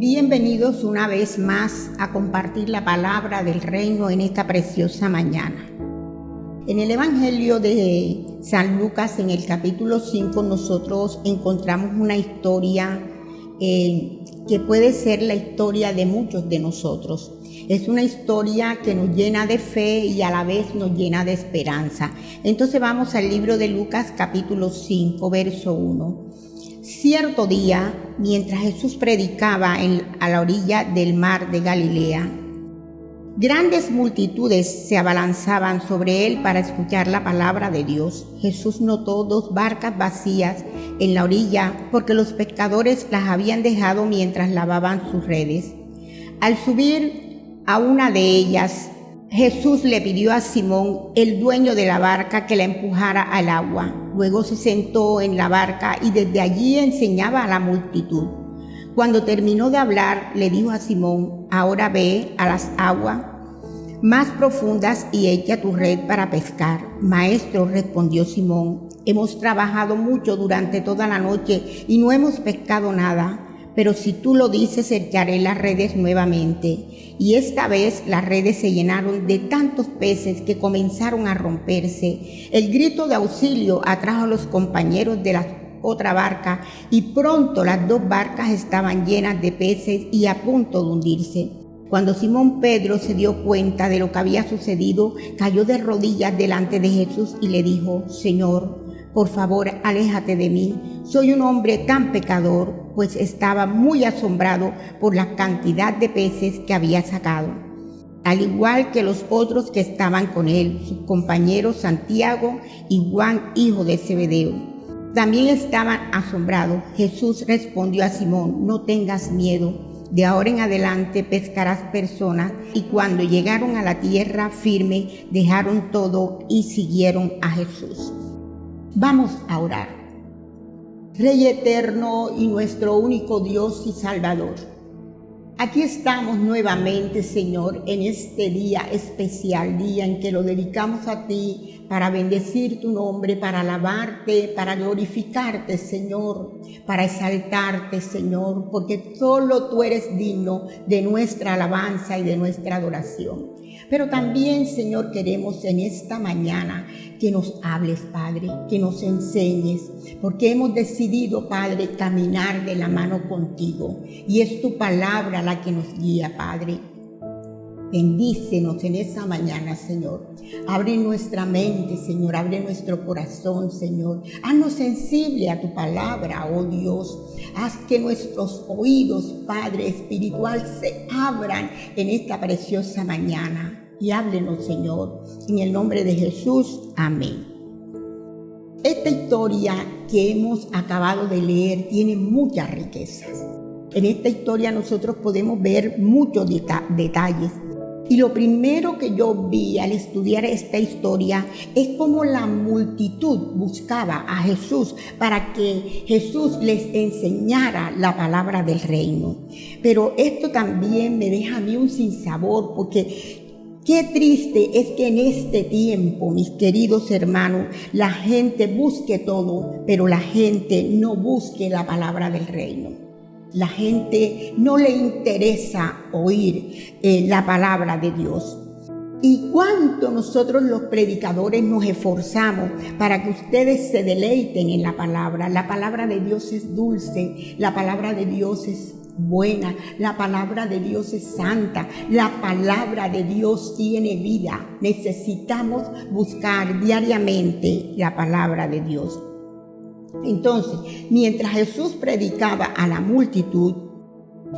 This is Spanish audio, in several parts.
Bienvenidos una vez más a compartir la palabra del reino en esta preciosa mañana. En el Evangelio de San Lucas, en el capítulo 5, nosotros encontramos una historia que puede ser la historia de muchos de nosotros. Es una historia que nos llena de fe y a la vez nos llena de esperanza. Entonces vamos al libro de Lucas, capítulo 5, verso 1. Cierto día, mientras Jesús predicaba a la orilla del mar de Galilea, grandes multitudes se abalanzaban sobre él para escuchar la palabra de Dios. Jesús notó 2 barcas vacías en la orilla porque los pescadores las habían dejado mientras lavaban sus redes. Al subir a una de ellas, Jesús le pidió a Simón, el dueño de la barca, que la empujara al agua. Luego se sentó en la barca y desde allí enseñaba a la multitud. Cuando terminó de hablar, le dijo a Simón: ahora ve a las aguas más profundas y echa tu red para pescar. Maestro, respondió Simón, hemos trabajado mucho durante toda la noche y no hemos pescado nada. Pero si tú lo dices, echaré las redes nuevamente. Y esta vez las redes se llenaron de tantos peces que comenzaron a romperse. El grito de auxilio atrajo a los compañeros de la otra barca y pronto las 2 barcas estaban llenas de peces y a punto de hundirse. Cuando Simón Pedro se dio cuenta de lo que había sucedido, cayó de rodillas delante de Jesús y le dijo: Señor, por favor, aléjate de mí. Soy un hombre tan pecador. Pues estaba muy asombrado por la cantidad de peces que había sacado, al igual que los otros que estaban con él, sus compañeros Santiago y Juan, hijo de Zebedeo. También estaban asombrados. Jesús respondió a Simón: no tengas miedo, de ahora en adelante pescarás personas. Y cuando llegaron a la tierra firme, dejaron todo y siguieron a Jesús. Vamos a orar. Rey eterno y nuestro único Dios y Salvador, aquí estamos nuevamente, Señor, en este día especial, día en que lo dedicamos a ti para bendecir tu nombre, para alabarte, para glorificarte, Señor, para exaltarte, Señor, porque solo tú eres digno de nuestra alabanza y de nuestra adoración. Pero también, Señor, queremos en esta mañana que nos hables, Padre, que nos enseñes, porque hemos decidido, Padre, caminar de la mano contigo. Y es tu palabra la que nos guía, Padre. Bendícenos en esa mañana, Señor. Abre nuestra mente, Señor. Abre nuestro corazón, Señor. Haznos sensible a tu palabra, oh Dios. Haz que nuestros oídos, Padre espiritual, se abran en esta preciosa mañana. Y háblenos, Señor, en el nombre de Jesús. Amén. Esta historia que hemos acabado de leer tiene muchas riquezas. En esta historia nosotros podemos ver muchos detalles. Y lo primero que yo vi al estudiar esta historia es cómo la multitud buscaba a Jesús para que Jesús les enseñara la palabra del reino. Pero esto también me deja a mí un sinsabor, porque qué triste es que en este tiempo, mis queridos hermanos, la gente busque todo, pero la gente no busque la palabra del reino. La gente no le interesa oír la palabra de Dios. Y cuánto nosotros los predicadores nos esforzamos para que ustedes se deleiten en la palabra. La palabra de Dios es dulce, la palabra de Dios es buena, la palabra de Dios es santa, la palabra de Dios tiene vida. Necesitamos buscar diariamente la palabra de Dios. Entonces, mientras Jesús predicaba a la multitud,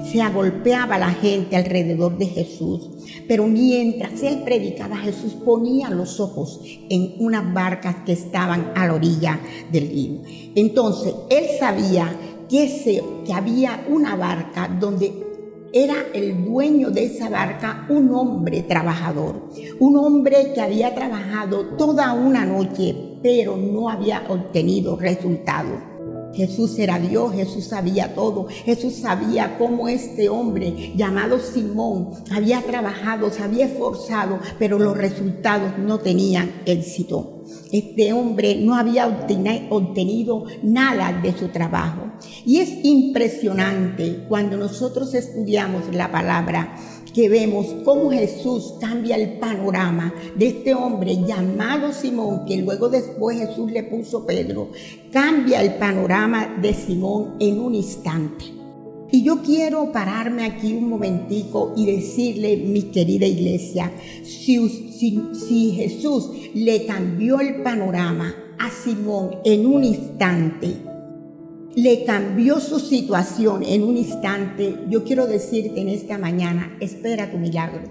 se agolpeaba la gente alrededor de Jesús. Pero mientras él predicaba, Jesús ponía los ojos en unas barcas que estaban a la orilla del río. Entonces, él sabía que había una barca donde era el dueño de esa barca un hombre trabajador, un hombre que había trabajado toda una noche, pero no había obtenido resultado. Jesús era Dios, Jesús sabía todo, Jesús sabía cómo este hombre llamado Simón había trabajado, se había esforzado, pero los resultados no tenían éxito. Este hombre no había obtenido nada de su trabajo. Y es impresionante cuando nosotros estudiamos la palabra, que vemos cómo Jesús cambia el panorama de este hombre llamado Simón, que luego después Jesús le puso Pedro. Cambia el panorama de Simón en un instante. Y yo quiero pararme aquí un momentico y decirle, mi querida iglesia, si Jesús le cambió el panorama a Simón en un instante, le cambió su situación en un instante, yo quiero decirte en esta mañana, espera tu milagro.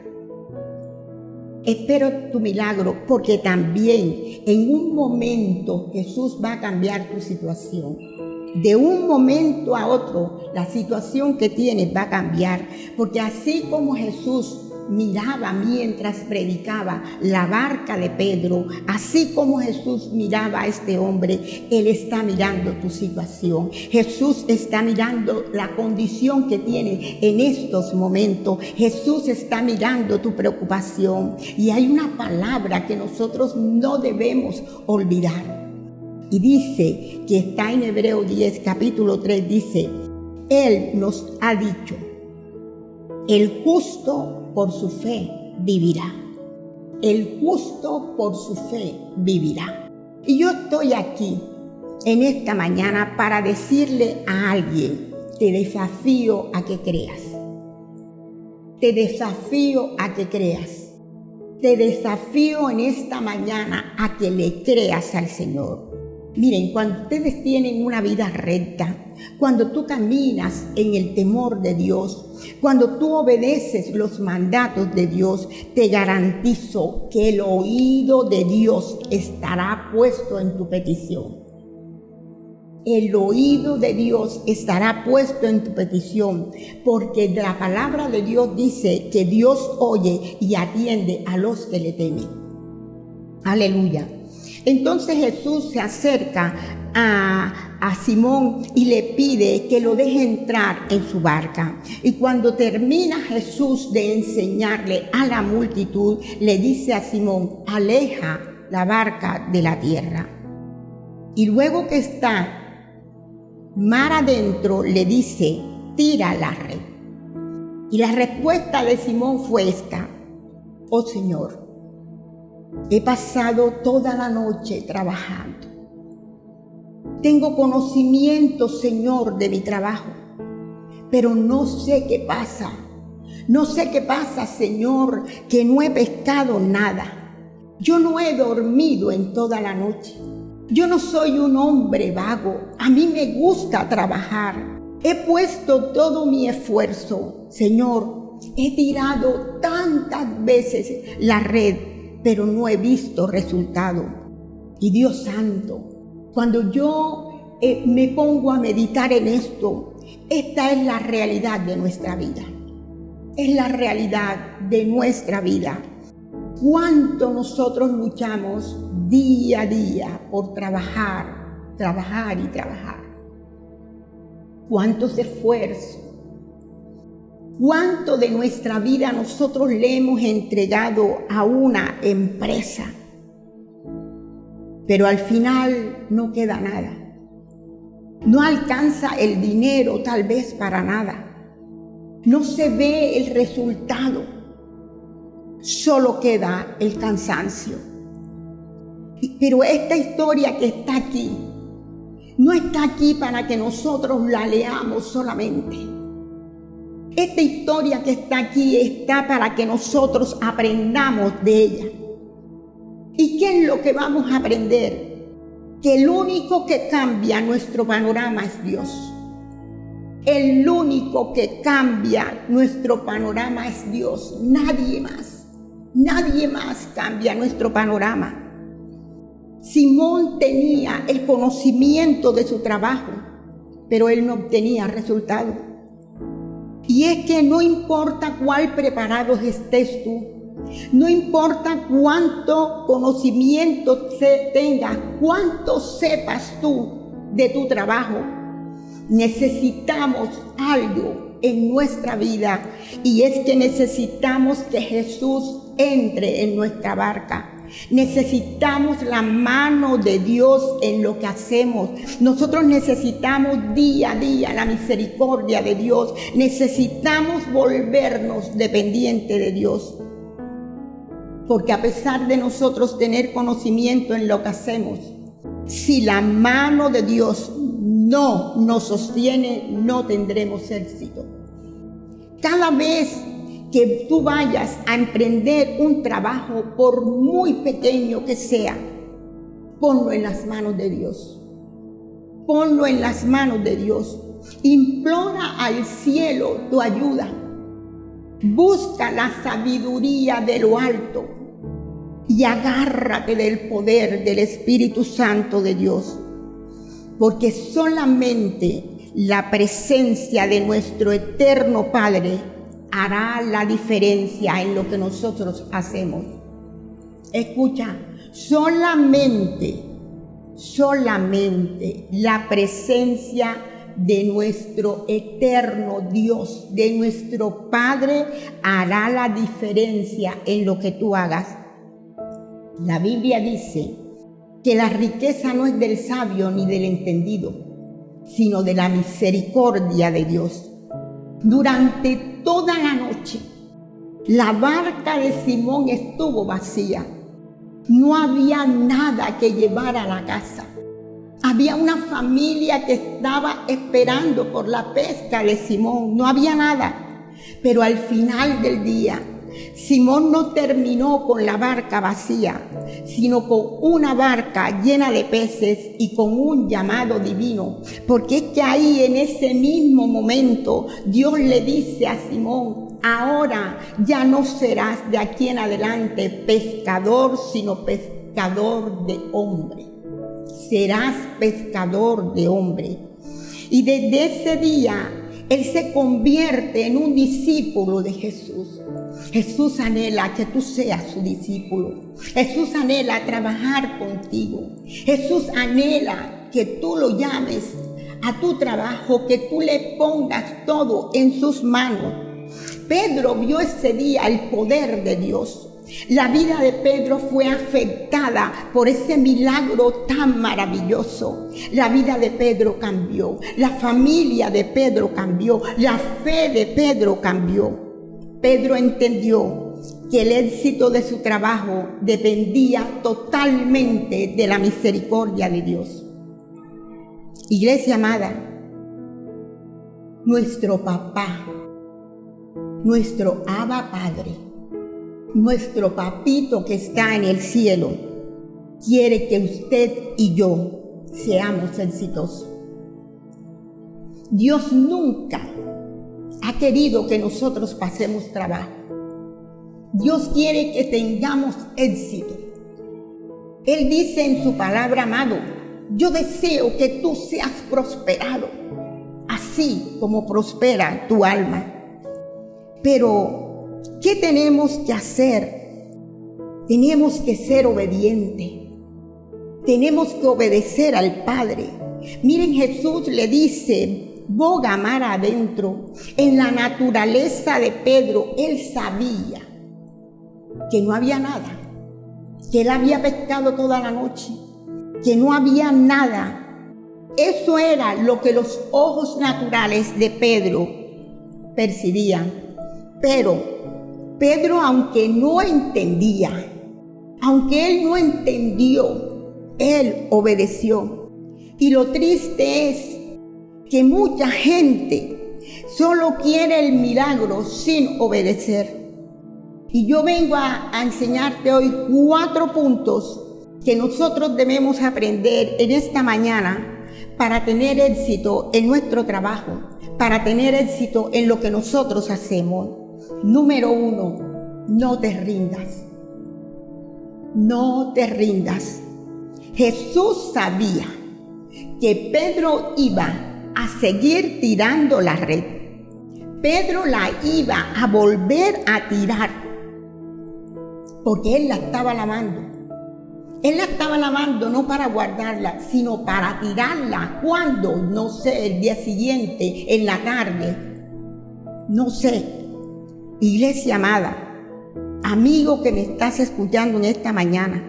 Espero tu milagro, porque también en un momento Jesús va a cambiar tu situación. De un momento a otro, la situación que tienes va a cambiar, porque así como Jesús miraba mientras predicaba la barca de Pedro, así como Jesús miraba a este hombre, Él está mirando tu situación. Jesús está mirando la condición que tienes en estos momentos. Jesús está mirando tu preocupación. Y hay una palabra que nosotros no debemos olvidar. Y dice, que está en Hebreos 10, capítulo 3, dice, Él nos ha dicho, el justo por su fe vivirá. El justo por su fe vivirá. Y yo estoy aquí en esta mañana para decirle a alguien, te desafío a que creas. Te desafío a que creas. Te desafío en esta mañana a que le creas al Señor. Miren, cuando ustedes tienen una vida recta, cuando tú caminas en el temor de Dios, cuando tú obedeces los mandatos de Dios, te garantizo que el oído de Dios estará puesto en tu petición. El oído de Dios estará puesto en tu petición, porque la palabra de Dios dice que Dios oye y atiende a los que le temen. Aleluya. Entonces Jesús se acerca a Simón y le pide que lo deje entrar en su barca. Y cuando termina Jesús de enseñarle a la multitud, le dice a Simón, aleja la barca de la tierra. Y luego que está mar adentro, le dice, tira la red. Y la respuesta de Simón fue esta, oh Señor, he pasado toda la noche trabajando. Tengo conocimiento, Señor, de mi trabajo, pero no sé qué pasa. No sé qué pasa, Señor, que no he pescado nada. Yo no he dormido en toda la noche. Yo no soy un hombre vago. A mí me gusta trabajar. He puesto todo mi esfuerzo. Señor, he tirado tantas veces la red, pero no he visto resultado. Y Dios santo, cuando yo me pongo a meditar en esto, esta es la realidad de nuestra vida. Es la realidad de nuestra vida. Cuánto nosotros luchamos día a día por trabajar, trabajar y trabajar. Cuántos esfuerzos. ¿Cuánto de nuestra vida nosotros le hemos entregado a una empresa? Pero al final no queda nada. No alcanza el dinero tal vez para nada. No se ve el resultado. Solo queda el cansancio. Pero esta historia que está aquí, no está aquí para que nosotros la leamos solamente. Esta historia que está aquí está para que nosotros aprendamos de ella. ¿Y qué es lo que vamos a aprender? Que el único que cambia nuestro panorama es Dios. El único que cambia nuestro panorama es Dios. Nadie más. Nadie más cambia nuestro panorama. Simón tenía el conocimiento de su trabajo, pero él no obtenía resultado. Y es que no importa cuál preparado estés tú, no importa cuánto conocimiento tengas, cuánto sepas tú de tu trabajo. Necesitamos algo en nuestra vida, y es que necesitamos que Jesús entre en nuestra barca. Necesitamos la mano de Dios en lo que hacemos. Nosotros necesitamos día a día la misericordia de Dios. Necesitamos volvernos dependientes de Dios. Porque a pesar de nosotros tener conocimiento en lo que hacemos, si la mano de Dios no nos sostiene, no tendremos éxito. Cada vez que tú vayas a emprender un trabajo, por muy pequeño que sea, ponlo en las manos de Dios. Ponlo en las manos de Dios. Implora al cielo tu ayuda. Busca la sabiduría de lo alto y agárrate del poder del Espíritu Santo de Dios. Porque solamente la presencia de nuestro eterno Padre hará la diferencia en lo que nosotros hacemos. Escucha, solamente la presencia de nuestro eterno Dios, de nuestro Padre, hará la diferencia en lo que tú hagas. La Biblia dice que la riqueza no es del sabio ni del entendido, sino de la misericordia de Dios. Durante toda la noche, la barca de Simón estuvo vacía. No había nada que llevar a la casa. Había una familia que estaba esperando por la pesca de Simón. No había nada. Pero al final del día, Simón no terminó con la barca vacía, sino con una barca llena de peces y con un llamado divino. Porque es que ahí, en ese mismo momento, Dios le dice a Simón: ahora ya no serás de aquí en adelante pescador, sino pescador de hombre. Serás pescador de hombre. Y desde ese día, él se convierte en un discípulo de Jesús. Jesús anhela que tú seas su discípulo. Jesús anhela trabajar contigo. Jesús anhela que tú lo llames a tu trabajo, que tú le pongas todo en sus manos. Pedro vio ese día el poder de Dios. La vida de Pedro fue afectada por ese milagro tan maravilloso. La vida de Pedro cambió, la familia de Pedro cambió, la fe de Pedro cambió. Pedro entendió que el éxito de su trabajo dependía totalmente de la misericordia de Dios. Iglesia amada, nuestro papá, nuestro Abba Padre, nuestro papito que está en el cielo, quiere que usted y yo seamos exitosos. Dios nunca ha querido que nosotros pasemos trabajo. Dios quiere que tengamos éxito. Él dice en su palabra: amado, yo deseo que tú seas prosperado, así como prospera tu alma. Pero ¿qué tenemos que hacer? Tenemos que ser obedientes. Tenemos que obedecer al Padre. Miren, Jesús le dice: boga mar adentro. En la naturaleza de Pedro, él sabía que no había nada, que él había pescado toda la noche, que no había nada. Eso era lo que los ojos naturales de Pedro percibían. Pero Pedro, aunque no entendía, aunque él no entendió, él obedeció. Y lo triste es que mucha gente solo quiere el milagro sin obedecer. Y yo vengo a enseñarte hoy 4 puntos que nosotros debemos aprender en esta mañana para tener éxito en nuestro trabajo, para tener éxito en lo que nosotros hacemos. Número 1, no te rindas. No te rindas. Jesús sabía que Pedro iba a seguir tirando la red. Pedro la iba a volver a tirar porque él la estaba lavando. Él la estaba lavando no para guardarla, sino para tirarla. ¿Cuándo? No sé, el día siguiente, en la tarde. No sé. Iglesia amada, amigo que me estás escuchando en esta mañana,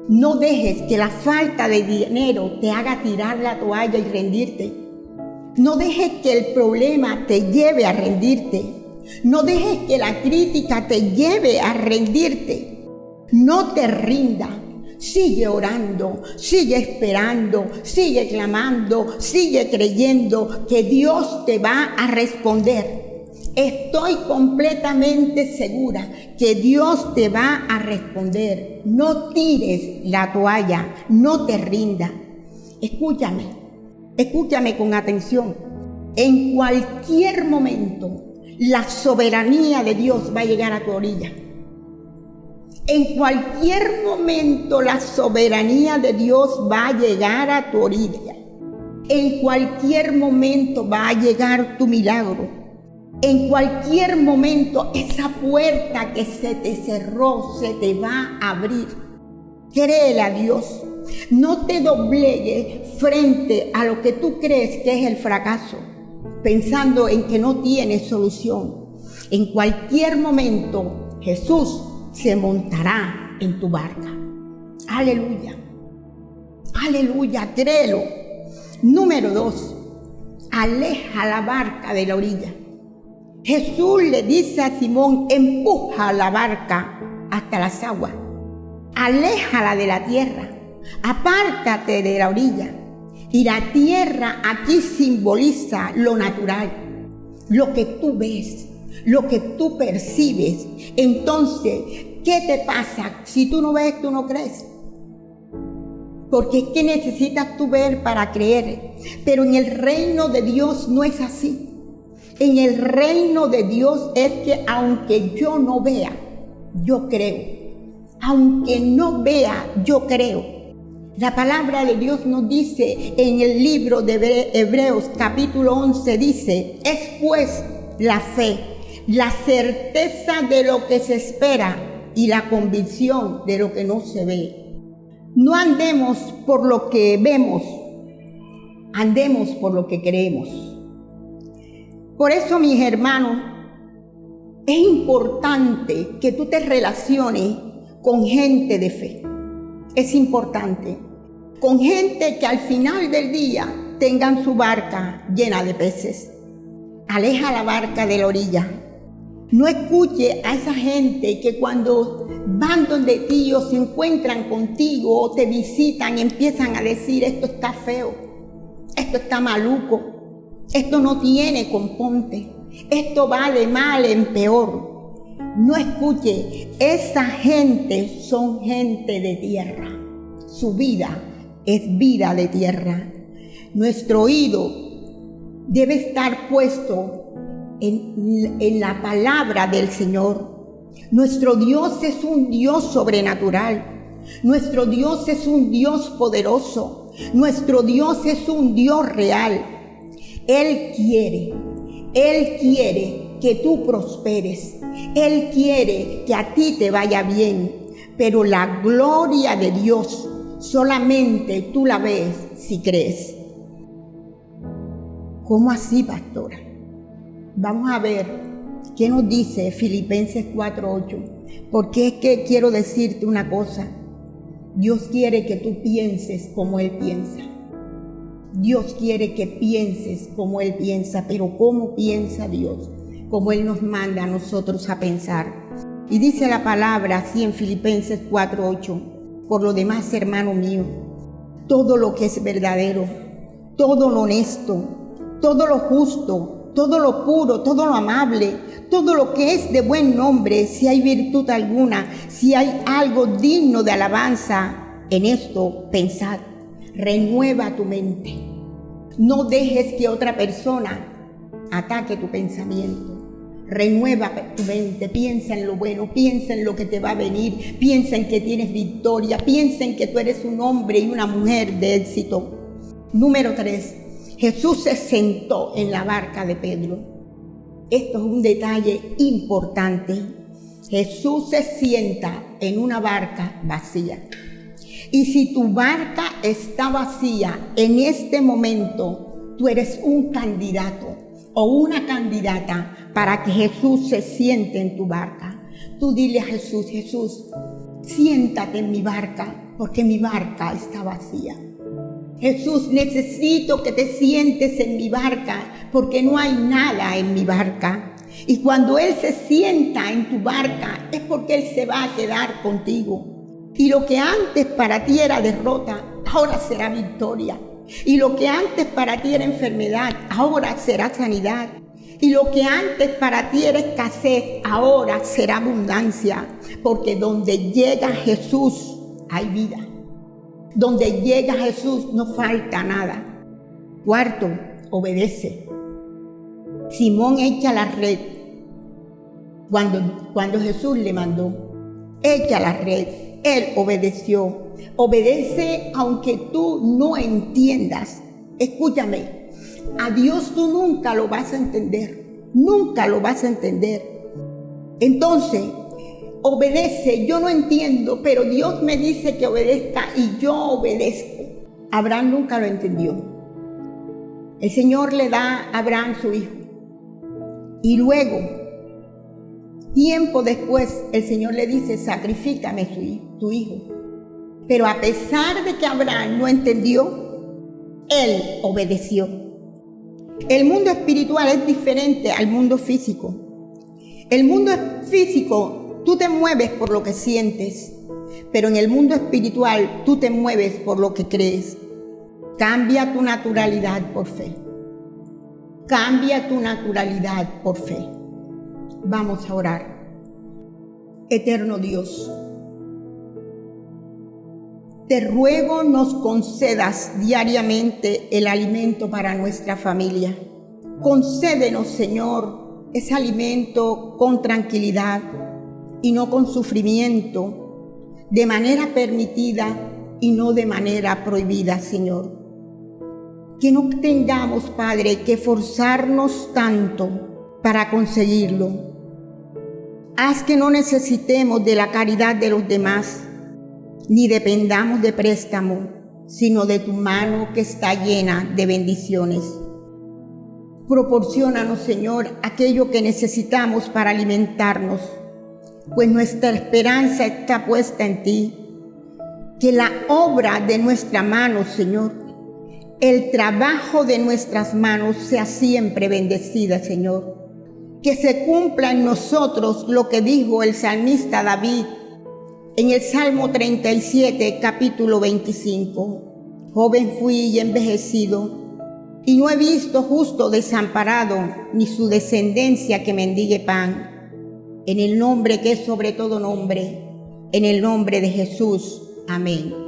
no dejes que la falta de dinero te haga tirar la toalla y rendirte. No dejes que el problema te lleve a rendirte. No dejes que la crítica te lleve a rendirte. No te rindas. Sigue orando, sigue esperando, sigue clamando, sigue creyendo que Dios te va a responder. Estoy completamente segura que Dios te va a responder. No tires la toalla, no te rindas. Escúchame con atención. En cualquier momento, la soberanía de Dios va a llegar a tu orilla. En cualquier momento, la soberanía de Dios va a llegar a tu orilla. En cualquier momento va a llegar tu milagro. En cualquier momento, esa puerta que se te cerró, se te va a abrir. Créele a Dios. No te doblegues frente a lo que tú crees que es el fracaso, pensando en que no tienes solución. En cualquier momento, Jesús se montará en tu barca. Aleluya. Aleluya, créelo. Número 2, aleja la barca de la orilla. Jesús le dice a Simón, empuja la barca hasta las aguas. Aléjala de la tierra. Apártate de la orilla. Y la tierra aquí simboliza lo natural, lo que tú ves, lo que tú percibes. Entonces, ¿qué te pasa? Si tú no ves, tú no crees. Porque es que necesitas tú ver para creer. Pero en el reino de Dios no es así. En el reino de Dios es que aunque yo no vea, yo creo. Aunque no vea, yo creo. La palabra de Dios nos dice en el libro de Hebreos capítulo 11, dice, es pues la fe, la certeza de lo que se espera y la convicción de lo que no se ve. No andemos por lo que vemos, andemos por lo que creemos. Por eso, mis hermanos, es importante que tú te relaciones con gente de fe. Es importante. Con gente que al final del día tengan su barca llena de peces. Aleja la barca de la orilla. No escuche a esa gente que cuando van donde ti o se encuentran contigo o te visitan empiezan a decir, esto está feo, esto está maluco, esto no tiene componte, esto va de mal en peor. No escuche, esa gente son gente de tierra. Su vida es vida de tierra. Nuestro oído debe estar puesto en la palabra del Señor. Nuestro Dios es un Dios sobrenatural. Nuestro Dios es un Dios poderoso. Nuestro Dios es un Dios real. Él quiere que tú prosperes. Él quiere que a ti te vaya bien. Pero la gloria de Dios solamente tú la ves si crees. ¿Cómo así, pastora? Vamos a ver qué nos dice Filipenses 4:8. Porque es que quiero decirte una cosa. Dios quiere que tú pienses como Él piensa. Dios quiere que pienses como Él piensa, pero ¿cómo piensa Dios? Como Él nos manda a nosotros a pensar. Y dice la palabra así en Filipenses 4:8. Por lo demás, hermano mío, todo lo que es verdadero, todo lo honesto, todo lo justo, todo lo puro, todo lo amable, todo lo que es de buen nombre, si hay virtud alguna, si hay algo digno de alabanza, en esto pensad. Renueva tu mente. No dejes que otra persona ataque tu pensamiento. Renueva tu mente, piensa en lo bueno, piensa en lo que te va a venir, piensa en que tienes victoria, piensa en que tú eres un hombre y una mujer de éxito. Número 3, Jesús se sentó en la barca de Pedro. Esto es un detalle importante. Jesús se sienta en una barca vacía. Y si tu barca está vacía en este momento, tú eres un candidato o una candidata para que Jesús se siente en tu barca. Tú dile a Jesús: Jesús, siéntate en mi barca, porque mi barca está vacía. Jesús, necesito que te sientes en mi barca, porque no hay nada en mi barca. Y cuando Él se sienta en tu barca, es porque Él se va a quedar contigo. Y lo que antes para ti era derrota, ahora será victoria. Y lo que antes para ti era enfermedad, ahora será sanidad. Y lo que antes para ti era escasez, ahora será abundancia. Porque donde llega Jesús, hay vida. Donde llega Jesús, no falta nada. Cuarto, obedece. Simón echa la red cuando Jesús le mandó. Echa la red. Él obedeció. Obedece aunque tú no entiendas. Escúchame, a Dios tú nunca lo vas a entender. Nunca lo vas a entender. Entonces, obedece. Yo no entiendo, pero Dios me dice que obedezca y yo obedezco. Abraham nunca lo entendió. El Señor le da a Abraham su hijo. Y luego, tiempo después, el Señor le dice: sacrifícame tu hijo. Pero a pesar de que Abraham no entendió, él obedeció. El mundo espiritual es diferente al mundo físico. El mundo físico, tú te mueves por lo que sientes, pero en el mundo espiritual tú te mueves por lo que crees. Cambia tu naturalidad por fe. Cambia tu naturalidad por fe. Vamos a orar. Eterno Dios, te ruego nos concedas diariamente el alimento para nuestra familia. Concédenos, Señor, ese alimento con tranquilidad y no con sufrimiento, de manera permitida y no de manera prohibida, Señor. Que no tengamos, Padre, que forzarnos tanto para conseguirlo. Haz que no necesitemos de la caridad de los demás, ni dependamos de préstamo, sino de tu mano que está llena de bendiciones. Proporciónanos, Señor, aquello que necesitamos para alimentarnos, pues nuestra esperanza está puesta en ti. Que la obra de nuestra mano, Señor, el trabajo de nuestras manos sea siempre bendecida, Señor. Que se cumpla en nosotros lo que dijo el salmista David en el Salmo 37, capítulo 25. Joven fui y envejecido, y no he visto justo desamparado, ni su descendencia que mendigue pan. En el nombre que es sobre todo nombre, en el nombre de Jesús. Amén.